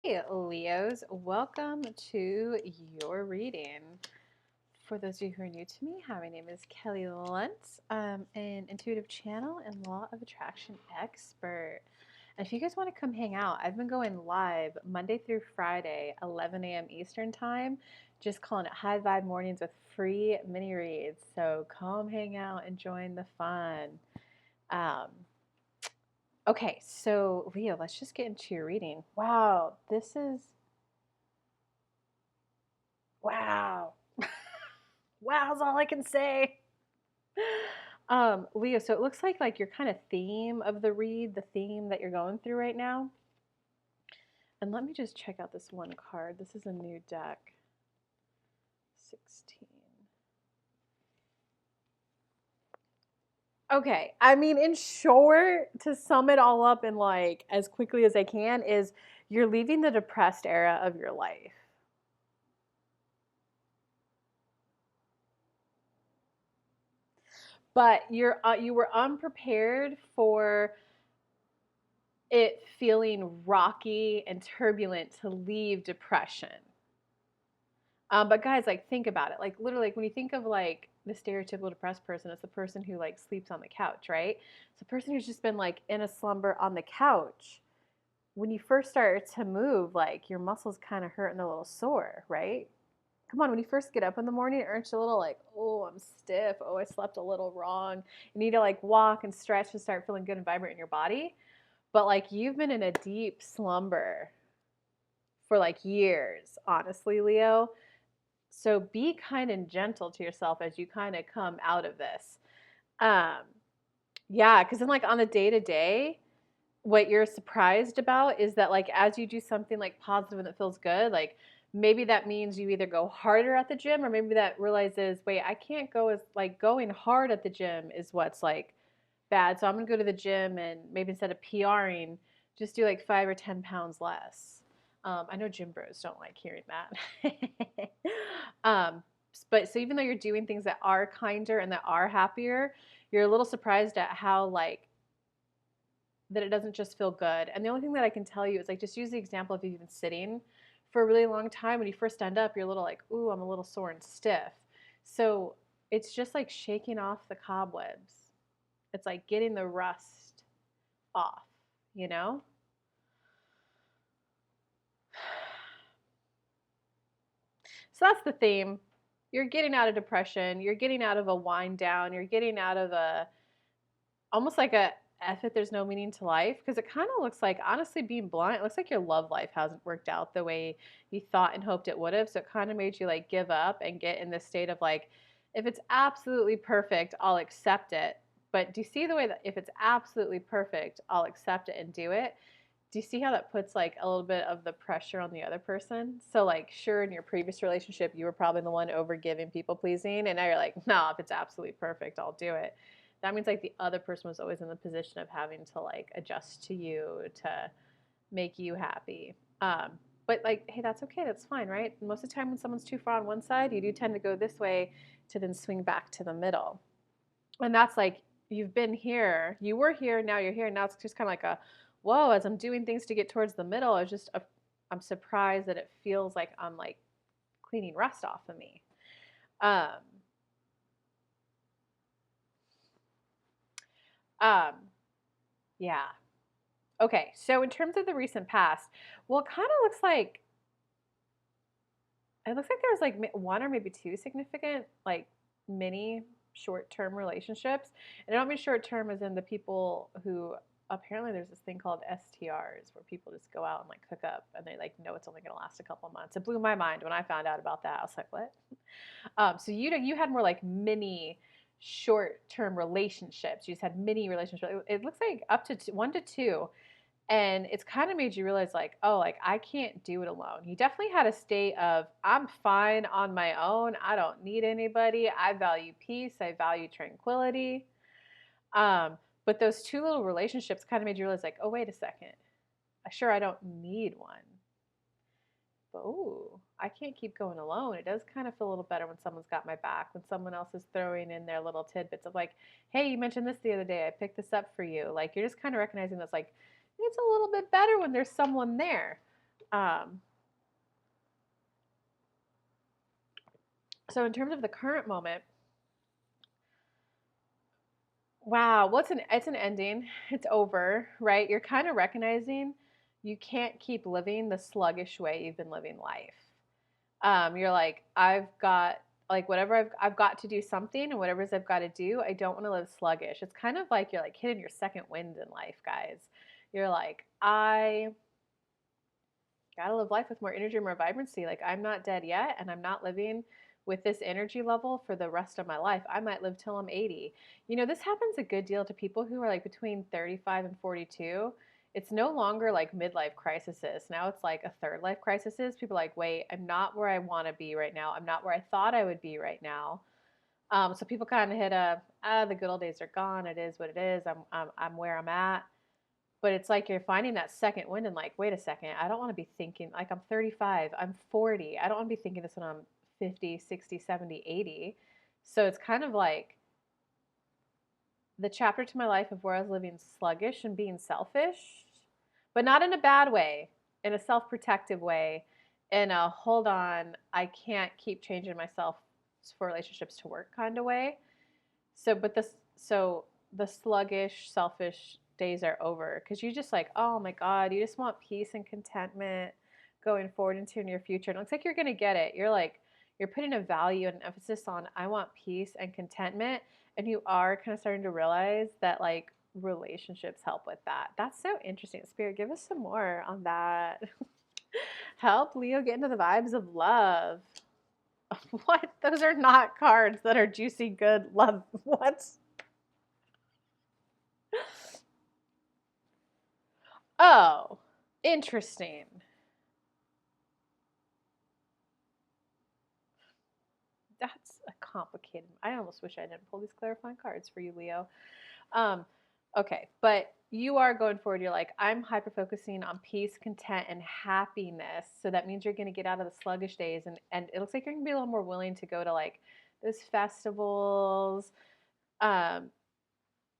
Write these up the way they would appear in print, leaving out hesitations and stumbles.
Hey, Leos, welcome to your reading. For those of you who are new to me, hi, my name is Kelly Lunt. I'm an intuitive channel and law of attraction expert. And if you guys want to come hang out, I've been going live Monday through Friday, 11 a.m. Eastern Time, just calling it High Vibe Mornings with free mini reads. So come hang out and join the fun. Um, okay, so Leo, let's just get into your reading. Wow, this is wow. Wow's all I can say. Leo, so it looks like your kind of theme of the read, the theme that you're going through right now. And let me just check out this one card. This is a new deck. 16. Okay, I mean, in short, to sum it all up in like as quickly as I can, is you're leaving the depressed era of your life. But you were unprepared for it feeling rocky and turbulent to leave depression. But guys, like think about it. Like literally, like when you think of like the stereotypical depressed person, it's the person who like sleeps on the couch, right? It's a person who's just been like in a slumber on the couch. When you first start to move, like your muscles kind of hurt and they're a little sore, right? Come on, when you first get up in the morning, aren't you a little like, oh, I'm stiff. Oh, I slept a little wrong. You need to like walk and stretch and start feeling good and vibrant in your body. But like you've been in a deep slumber for like years, honestly, Leo. So be kind and gentle to yourself as you kind of come out of this. Um, yeah, because then like on the day to day, what you're surprised about is that like as you do something like positive and that feels good, like maybe that means you either go harder at the gym or maybe that realizes, wait, I can't go as like going hard at the gym is what's like bad. So I'm gonna go to the gym and maybe instead of PRing, just do like 5 or 10 pounds less. I know gym bros don't like hearing that. um, but so even though you're doing things that are kinder and that are happier, you're a little surprised at how like that it doesn't just feel good. And the only thing that I can tell you is like just use the example of you've been sitting for a really long time. When you first stand up, you're a little like, ooh, I'm a little sore and stiff. So it's just like shaking off the cobwebs. It's like getting the rust off, you know? So that's the theme. You're getting out of depression, you're getting out of a wind down, you're getting out of a almost like a F it, there's no meaning to life. Because it kind of looks like, honestly, being blunt, it looks like your love life hasn't worked out the way you thought and hoped it would have. So it kind of made you like give up and get in this state of like, if it's absolutely perfect, I'll accept it. But do you see the way that if it's absolutely perfect, I'll accept it and do it? Do you see how that puts like a little bit of the pressure on the other person? So like sure in your previous relationship you were probably the one over giving, people pleasing, and now you're like, no, if it's absolutely perfect, I'll do it. That means like the other person was always in the position of having to like adjust to you to make you happy. But like, hey, that's okay, that's fine, right? Most of the time when someone's too far on one side, you do tend to go this way to then swing back to the middle. And that's like you've been here, you were here, now you're here. Now it's just kind of like a whoa. As I'm doing things to get towards the middle, I'm surprised that it feels like I'm like cleaning rust off of me. Um, um, yeah. Okay. So in terms of the recent past, well, it kind of looks like there's like one or maybe two significant like mini short-term relationships. And I don't mean short-term as in the people who apparently there's this thing called STRs where people just go out and like hook up and they like know it's only going to last a couple of months. It blew my mind when I found out about that. I was like, what? So you had more like mini short-term relationships. You just had mini relationships. It looks like up to 1 to 2, and it's kind of made you realize like, oh, like I can't do it alone. You definitely had a state of I'm fine on my own, I don't need anybody, I value peace, I value tranquility. But those two little relationships kind of made you realize like, oh, wait a second, sure, I don't need one, but oh, I can't keep going alone. It does kind of feel a little better when someone's got my back, when someone else is throwing in their little tidbits of like, hey, you mentioned this the other day, I picked this up for you. Like you're just kind of recognizing that's like it's a little bit better when there's someone there. Um, so in terms of the current moment, wow, well, it's an ending. It's over, right? You're kind of recognizing you can't keep living the sluggish way you've been living life. You're like, I've got like whatever I've got to do something, and whatever I've got to do, I don't want to live sluggish. It's kind of like you're like hitting your second wind in life, guys. You're like, I gotta live life with more energy, more vibrancy. Like I'm not dead yet, and I'm not living with this energy level for the rest of my life. I might live till I'm 80. You know, this happens a good deal to people who are like between 35 and 42. It's no longer like midlife crises. Now it's like a third life crisis. People are like, wait, I'm not where I want to be right now. I'm not where I thought I would be right now. So people kind of hit the good old days are gone. It is what it is. I'm where I'm at. But it's like you're finding that second wind and like, wait a second, I don't want to be thinking like I'm 35, I'm 40. I don't want to be thinking this when I'm 50, 60, 70, 80. So it's kind of like the chapter to my life of where I was living sluggish and being selfish, but not in a bad way, in a self protective way, in a hold on, I can't keep changing myself for relationships to work kind of way. So the sluggish, selfish days are over because you just like, oh my God, you just want peace and contentment going forward into your near future. And it looks like you're gonna get it. You're like, you're putting a value and emphasis on I want peace and contentment. And you are kind of starting to realize that like relationships help with that. That's so interesting. Spirit, give us some more on that. Help Leo get into the vibes of love. What? Those are not cards that are juicy, good love. What? Oh, interesting. That's a complicated. I almost wish I didn't pull these clarifying cards for you, Leo. Um, okay, but you are going forward. You're like, I'm hyper focusing on peace, content, and happiness. So that means you're going to get out of the sluggish days, and it looks like you're going to be a little more willing to go to like those festivals, um,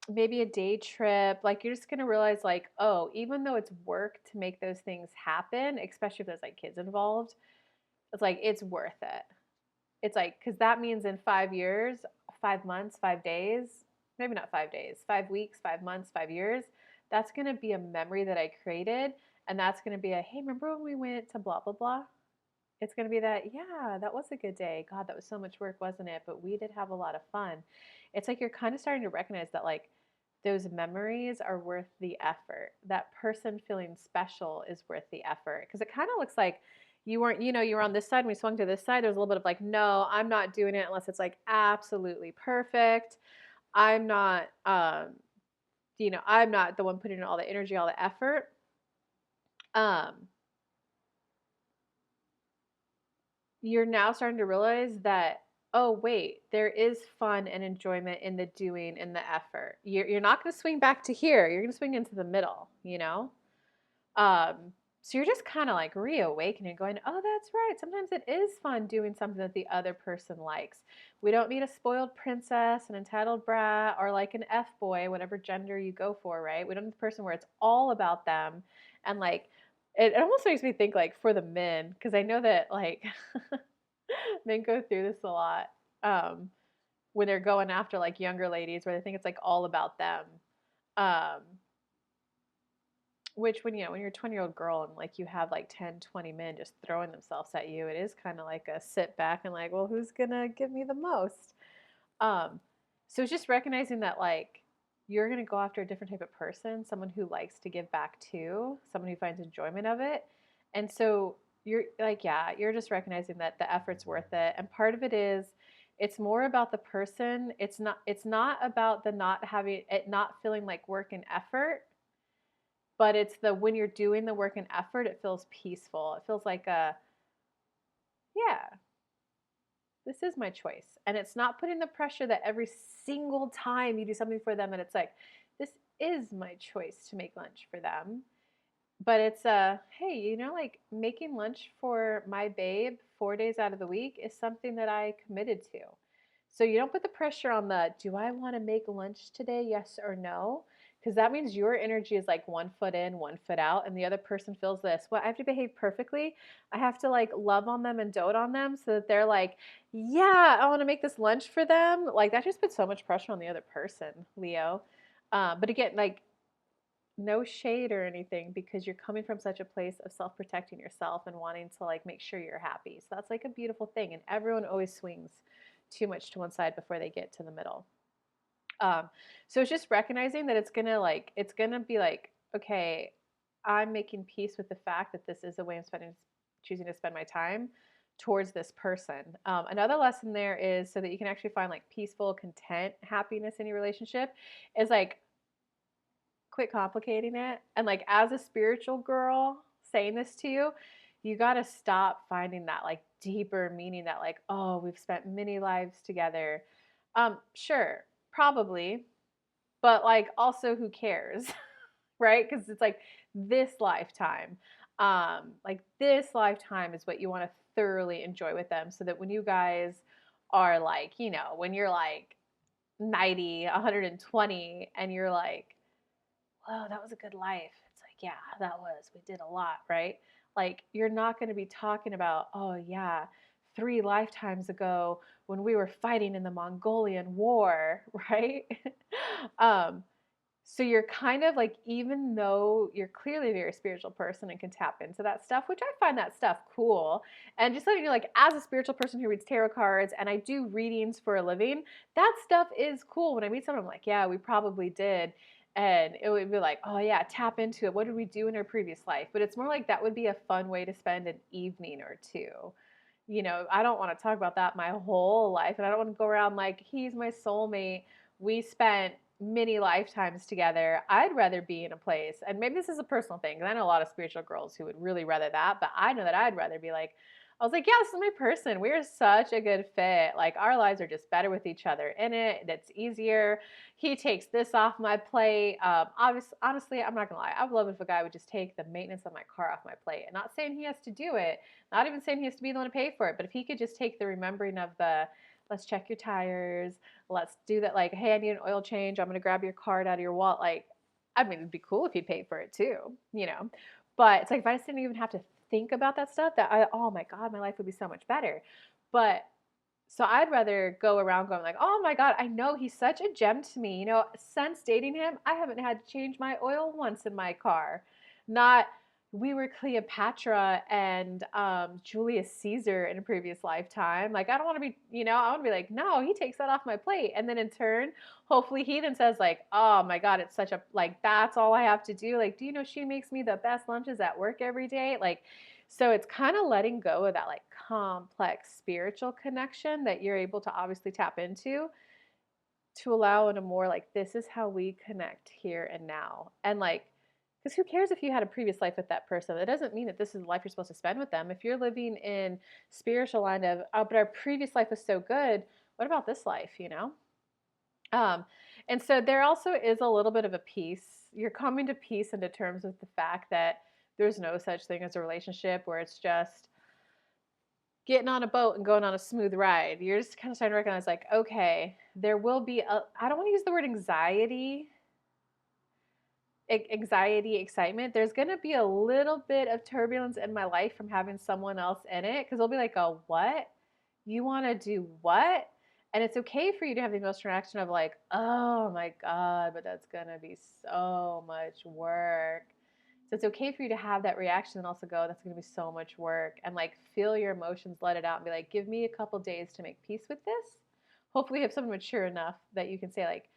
maybe a day trip. Like you're just going to realize, like, oh, even though it's work to make those things happen, especially if there's like kids involved, it's like it's worth it. It's like, because that means in 5 years, 5 months, 5 days, maybe not 5 days, 5 weeks, 5 months, 5 years, that's going to be a memory that I created. And that's going to be a, hey, remember when we went to blah, blah, blah? It's going to be that, yeah, that was a good day. God, that was so much work, wasn't it? But we did have a lot of fun. It's like you're kind of starting to recognize that, like, those memories are worth the effort. That person feeling special is worth the effort. Because it kind of looks like you weren't, you were on this side and we swung to this side. There's a little bit of like, no, I'm not doing it unless it's like absolutely perfect. I'm not, I'm not the one putting in all the energy, all the effort. Um, you're now starting to realize that, oh wait, there is fun and enjoyment in the doing and the effort. You're not going to swing back to here. You're going to swing into the middle, um, so you're just kind of like reawakening, going, oh, that's right, sometimes it is fun doing something that the other person likes. We don't need a spoiled princess, an entitled brat, or like an F-boy, whatever gender you go for, right? We don't need the person where it's all about them. And like it almost makes me think like for the men, because I know that like men go through this a lot, um, when they're going after like younger ladies where they think it's like all about them. Um, which when you're a 20-year-old girl and like you have like 10, 20 men just throwing themselves at you, it is kind of like a sit back and like, well, who's gonna give me the most? Um, so it's just recognizing that like you're gonna go after a different type of person, someone who likes to give back too, someone who finds enjoyment of it. And so you're like, yeah, you're just recognizing that the effort's worth it. And part of it is it's more about the person. It's not about the not having it not feeling like work and effort, but it's the when you're doing the work and effort, it feels peaceful. It feels like yeah, this is my choice. And it's not putting the pressure that every single time you do something for them and it's like, this is my choice to make lunch for them. But it's hey, like making lunch for my babe 4 days out of the week is something that I committed to. So you don't put the pressure on the, do I want to make lunch today? Yes or no? because that means your energy is like 1 foot in, 1 foot out, and the other person feels this. Well, I have to behave perfectly. I have to like love on them and dote on them so that they're like, yeah, I want to make this lunch for them. Like that just puts so much pressure on the other person, Leo. But again, like no shade or anything because you're coming from such a place of self-protecting yourself and wanting to like make sure you're happy. So that's like a beautiful thing. And everyone always swings too much to one side before they get to the middle. Um, so it's just recognizing that it's gonna be like, okay, I'm making peace with the fact that this is a way I'm choosing to spend my time towards this person. Another lesson there is so that you can actually find like peaceful, content, happiness in your relationship is like quit complicating it. And like as a spiritual girl saying this to you, you got to stop finding that like deeper meaning that like, oh, we've spent many lives together. Sure, probably, but like also who cares? Right? Because it's like this lifetime. Like this lifetime is what you want to thoroughly enjoy with them so that when you guys are like, when you're like 90, 120 and you're like, "Whoa, that was a good life." It's like, "Yeah, that was. We did a lot," right? Like, you're not going to be talking about, "Oh, yeah, 3 lifetimes ago when we were fighting in the Mongolian War," right? um, so you're kind of like, even though you're clearly a very spiritual person and can tap into that stuff, which I find that stuff cool. And just letting you know, like, as a spiritual person who reads tarot cards and I do readings for a living, that stuff is cool. When I meet someone, I'm like, yeah, we probably did. And it would be like, oh yeah, tap into it. What did we do in our previous life? But it's more like that would be a fun way to spend an evening or two. I don't want to talk about that my whole life. And I don't want to go around like, he's my soulmate. We spent many lifetimes together. I'd rather be in a place, and maybe this is a personal thing, because I know a lot of spiritual girls who would really rather that, but I know that I'd rather be like, I was like, yeah, this is my person. We're such a good fit. Like, our lives are just better with each other in it. That's easier. He takes this off my plate. Obviously, honestly, I'm not gonna lie. I would love if a guy would just take the maintenance of my car off my plate. And not saying he has to do it, not even saying he has to be the one to pay for it, but if he could just take the remembering of the, let's check your tires, let's do that, like, hey, I need an oil change, I'm gonna grab your card out of your wallet. Like, I mean, it'd be cool if he paid for it too. But it's like if I just didn't even have to think about that stuff, oh my God, my life would be so much better. But so I'd rather go around going like, oh my God, I know he's such a gem to me. Since dating him, I haven't had to change my oil once in my car. Not we were Cleopatra and Julius Caesar in a previous lifetime. Like, I don't want to be, I want to be like, no, he takes that off my plate. And then in turn, hopefully he then says like, oh my God, it's such a, like, that's all I have to do. Like, do you know she makes me the best lunches at work every day? Like, so it's kind of letting go of that like complex spiritual connection that you're able to obviously tap into to allow in a more like, this is how we connect here and now. And like, because who cares if you had a previous life with that person? It doesn't mean that this is the life you're supposed to spend with them. If you're living in spiritual line of, oh, but our previous life was so good, what about this life? Um, and so there also is a little bit of a peace. You're coming to peace into terms with the fact that there's no such thing as a relationship where it's just getting on a boat and going on a smooth ride. You're just kind of starting to recognize, like, okay, there will be I don't want to use the word anxiety, excitement. There's going to be a little bit of turbulence in my life from having someone else in it, because they'll be like, oh, what? You want to do what? And it's okay for you to have the emotional reaction of like, oh my God, but that's going to be so much work. So it's okay for you to have that reaction and also go, that's going to be so much work. And like feel your emotions, let it out, and be like, give me a couple days to make peace with this. Hopefully you have someone mature enough that you can say like,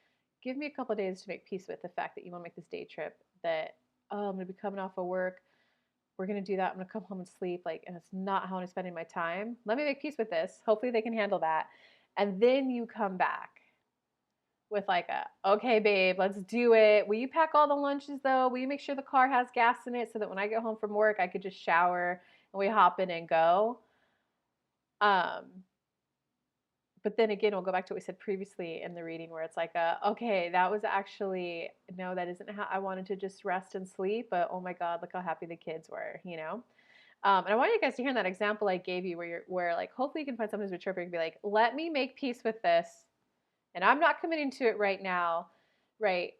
give me a couple days to make peace with the fact that you want to make this day trip, that, oh, I'm going to be coming off of work. We're going to do that. I'm going to come home and sleep. Like, and it's not how I'm spending my time. Let me make peace with this. Hopefully they can handle that. And then you come back with like okay, babe, let's do it. Will you pack all the lunches though? Will you make sure the car has gas in it so that when I get home from work, I could just shower and we hop in and go? Um, but then again, we'll go back to what we said previously in the reading where it's like, okay, that was actually, no, that isn't how I wanted to just rest and sleep, but oh my God, look how happy the kids were. And I want you guys to hear that example I gave you where like, hopefully you can find someone who's mature and be like, let me make peace with this. And I'm not committing to it right now, right?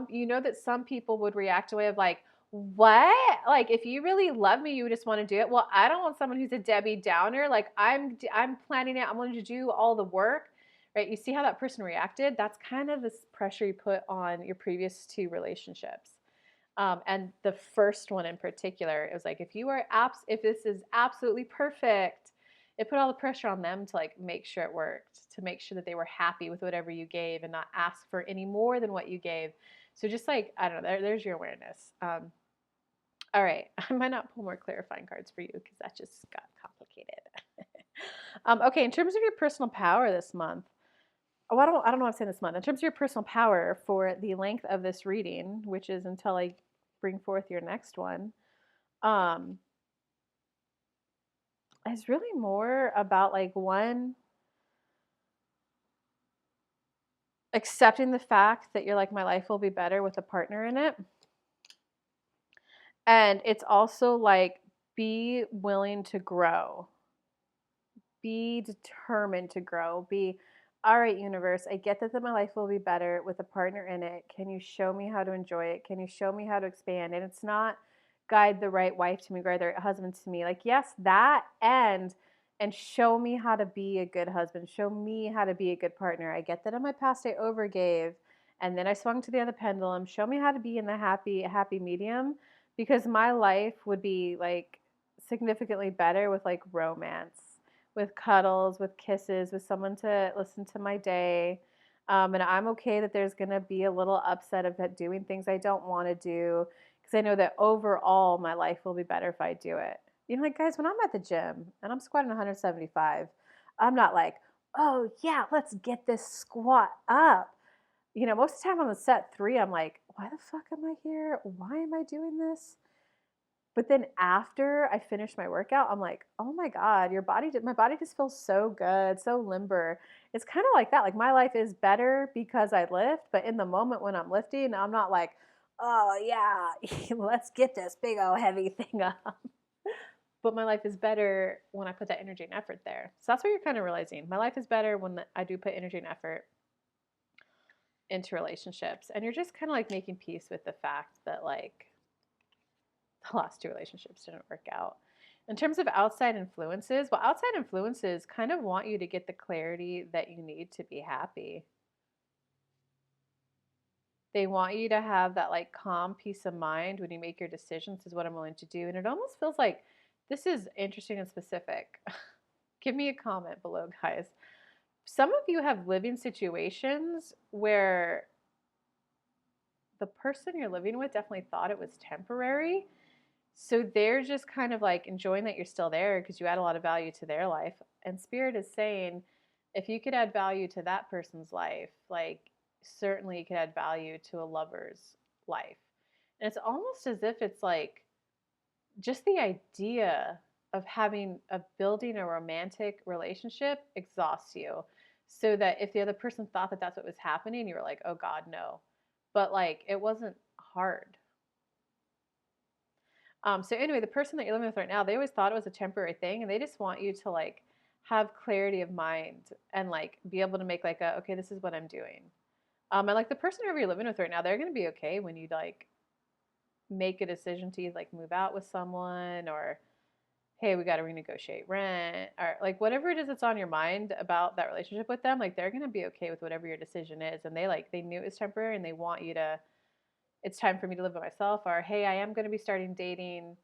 you know that some people would react a way of like, what? Like, if you really love me, you would just want to do it. Well, I don't want someone who's a Debbie Downer. Like, I'm planning it. I'm going to do all the work, right? You see how that person reacted? That's kind of this pressure you put on your previous two relationships. And the first one in particular, it was like, if this is absolutely perfect, it put all the pressure on them to like make sure it worked, to make sure that they were happy with whatever you gave and not ask for any more than what you gave. So just like, I don't know, there's your awareness. All right, I might not pull more clarifying cards for you because that just got complicated. Okay, in terms of your personal power this month, I don't know what I'm saying this month. In terms of your personal power for the length of this reading, which is until I bring forth your next one, um, is really more about like one, accepting the fact that you're like, my life will be better with a partner in it. And it's also like, be willing to grow, be determined to grow, be, all right, universe, I get that my life will be better with a partner in it. Can you show me how to enjoy it? Can you show me how to expand? And it's not guide the right wife to me, guide the right husband to me. Like, yes, that and show me how to be a good husband. Show me how to be a good partner. I get that in my past I overgave and then I swung to the other pendulum. Show me how to be in the happy medium, because my life would be like significantly better with like romance, with cuddles, with kisses, with someone to listen to my day. And I'm okay that there's going to be a little upset of doing things I don't want to do, because I know that overall my life will be better if I do it. You know, like, guys, when I'm at the gym and I'm squatting 175, I'm not like, oh, yeah, let's get this squat up. You know, most of the time on the set 3, I'm like, why the fuck am I here? Why am I doing this? But then after I finish my workout, I'm like, oh my God, my body just feels so good, so limber. It's kind of like that. Like, my life is better because I lift, but in the moment when I'm lifting, I'm not like, oh yeah, let's get this big old heavy thing up. But my life is better when I put that energy and effort there. So that's what you're kind of realizing. My life is better when I do put energy and effort into relationships. And you're just kind of like making peace with the fact that like the last two relationships didn't work out. In terms of outside influences, well, outside influences kind of want you to get the clarity that you need to be happy. They want you to have that like calm peace of mind when you make your decisions, is what I'm willing to do. And it almost feels like this is interesting and specific. Give me a comment below, guys. Some of you have living situations where the person you're living with definitely thought it was temporary. So they're just kind of like enjoying that you're still there because you add a lot of value to their life. And Spirit is saying, if you could add value to that person's life, like certainly you could add value to a lover's life. And it's almost as if it's like just the idea of building a romantic relationship exhausts you. So that if the other person thought that that's what was happening, you were like, oh God, no. But like, it wasn't hard. So anyway, the person that you're living with right now, they always thought it was a temporary thing, and they just want you to like have clarity of mind and like be able to make like okay, this is what I'm doing. And like the person whoever you're living with right now, they're gonna be okay when you like make a decision to either like move out with someone, or hey, we got to renegotiate rent, or like whatever it is that's on your mind about that relationship with them. Like they're gonna be okay with whatever your decision is, and they knew it was temporary, and they want you to. It's time for me to live by myself, or hey, I am going to be starting dating,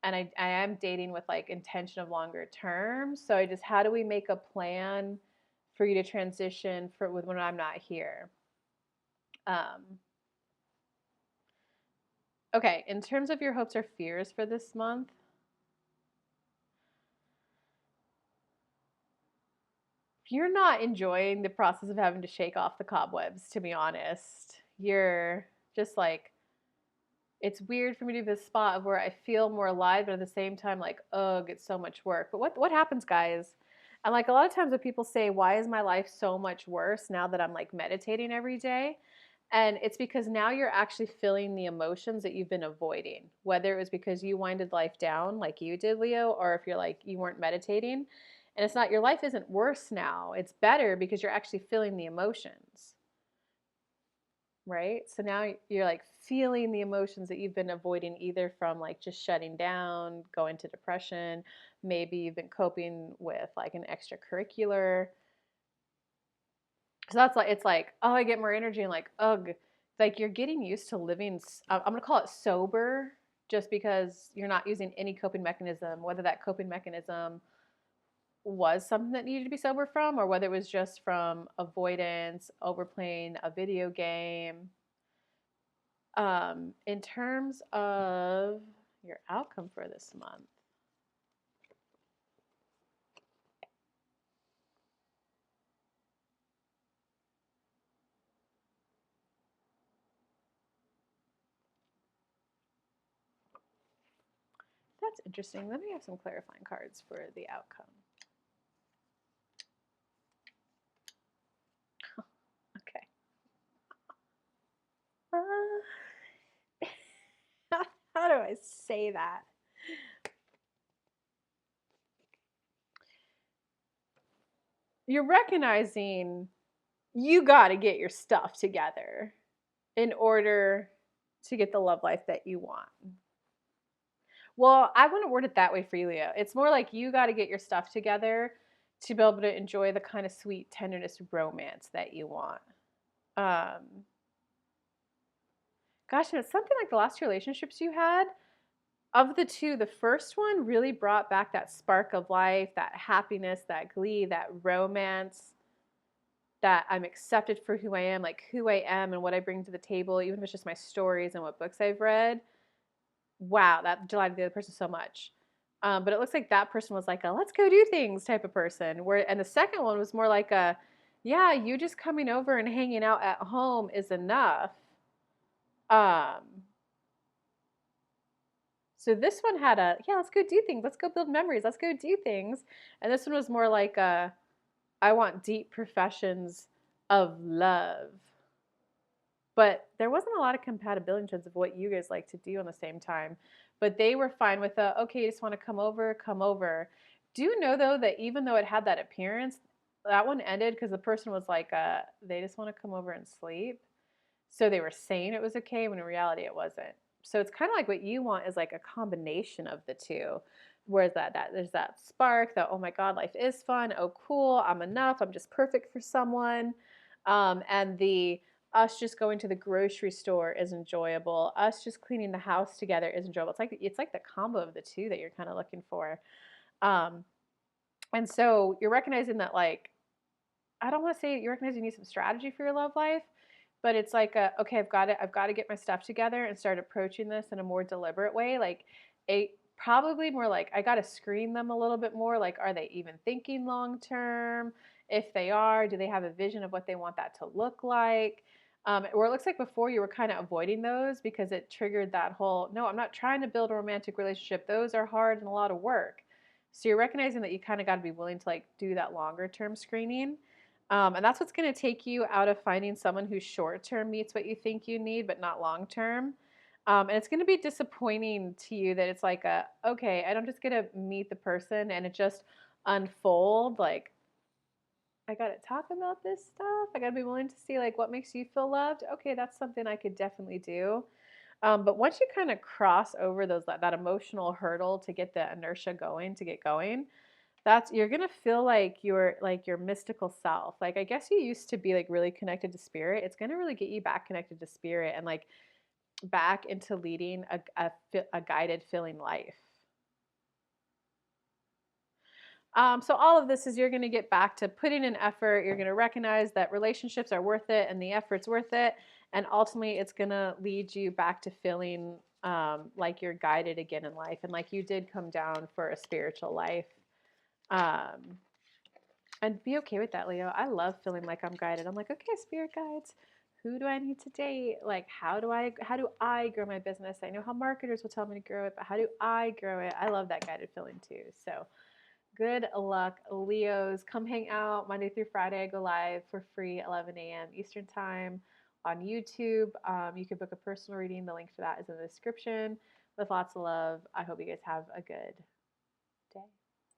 and I am dating with like intention of longer term. So I just, how do we make a plan for you to transition with when I'm not here? Okay, in terms of your hopes or fears for this month, you're not enjoying the process of having to shake off the cobwebs, to be honest. You're just like, it's weird for me to be this spot of where I feel more alive, but at the same time, like, ugh, it's so much work. But what happens, guys? And like a lot of times when people say, why is my life so much worse now that I'm like meditating every day? And it's because now you're actually feeling the emotions that you've been avoiding, whether it was because you winded life down like you did, Leo, or if you're like, you weren't meditating. And it's not, your life isn't worse now. It's better because you're actually feeling the emotions. right? So now you're like feeling the emotions that you've been avoiding, either from like just shutting down, going to depression, maybe you've been coping with like an extracurricular. So that's like, it's like, oh, I get more energy, and like, ugh. It's like you're getting used to living, I'm going to call it sober, just because you're not using any coping mechanism, whether that coping mechanism was something that needed to be sober from, or whether it was just from avoidance, overplaying a video game. In terms of your outcome for this month, that's interesting. Let me have some clarifying cards for the outcome. Okay. How do I say that? You're recognizing you got to get your stuff together in order to get the love life that you want. Well, I wouldn't word it that way for you, Leo. It's more like you got to get your stuff together to be able to enjoy the kind of sweet tenderness romance that you want. Um, Gosh, and it's something like the last two relationships you had. Of the two, the first one really brought back that spark of life, that happiness, that glee, that romance, that I'm accepted for who I am, like who I am and what I bring to the table, even if it's just my stories and what books I've read. Wow, that delighted the other person so much. But it looks like that person was like a let's go do things type of person. And the second one was more like a, yeah, you just coming over and hanging out at home is enough. Um, so this one had a, yeah, let's go do things. Let's go build memories. Let's go do things. And this one was more like a, I want deep professions of love. But there wasn't a lot of compatibility in terms of what you guys like to do on the same time. But they were fine with the, okay, you just want to come over, come over. Do you know though that even though it had that appearance, that one ended because the person was like, they just want to come over and sleep. So they were saying it was okay when in reality it wasn't. So it's kind of like what you want is like a combination of the two. Whereas that there's that spark that, oh my God, life is fun. Oh cool, I'm enough. I'm just perfect for someone. And the us just going to the grocery store is enjoyable. Us just cleaning the house together is enjoyable. It's like the combo of the two that you're kind of looking for. Um, and so you're recognizing that, like, I don't want to say you're recognizing you need some strategy for your love life, but it's like okay, I've got to get my stuff together and start approaching this in a more deliberate way. Like a probably more like I got to screen them a little bit more. Like, are they even thinking long term? If they are, do they have a vision of what they want that to look like? Or it looks like before you were kind of avoiding those because it triggered that whole, no, I'm not trying to build a romantic relationship. Those are hard and a lot of work. So you're recognizing that you kind of got to be willing to like do that longer term screening. And that's what's going to take you out of finding someone who short term meets what you think you need, but not long term. And it's going to be disappointing to you that it's like okay, I don't just get to meet the person and it just unfold. Like, I got to talk about this stuff. I got to be willing to see like what makes you feel loved. Okay, that's something I could definitely do. But once you kind of cross over that emotional hurdle to get the inertia going, to get going, that's you're gonna feel like your mystical self. Like I guess you used to be like really connected to spirit. It's gonna really get you back connected to spirit and like back into leading a guided feeling life. So all of this is you're going to get back to putting in effort. You're going to recognize that relationships are worth it and the effort's worth it. And ultimately, it's going to lead you back to feeling like you're guided again in life and like you did come down for a spiritual life. Um, and be okay with that, Leo. I love feeling like I'm guided. I'm like, okay, spirit guides, who do I need to date? Like, how do I grow my business? I know how marketers will tell me to grow it, but how do I grow it? I love that guided feeling too. So good luck, Leos. Come hang out Monday through Friday. I go live for free 11 a.m. Eastern Time on YouTube. You can book a personal reading. The link for that is in the description. With lots of love. I hope you guys have a good day.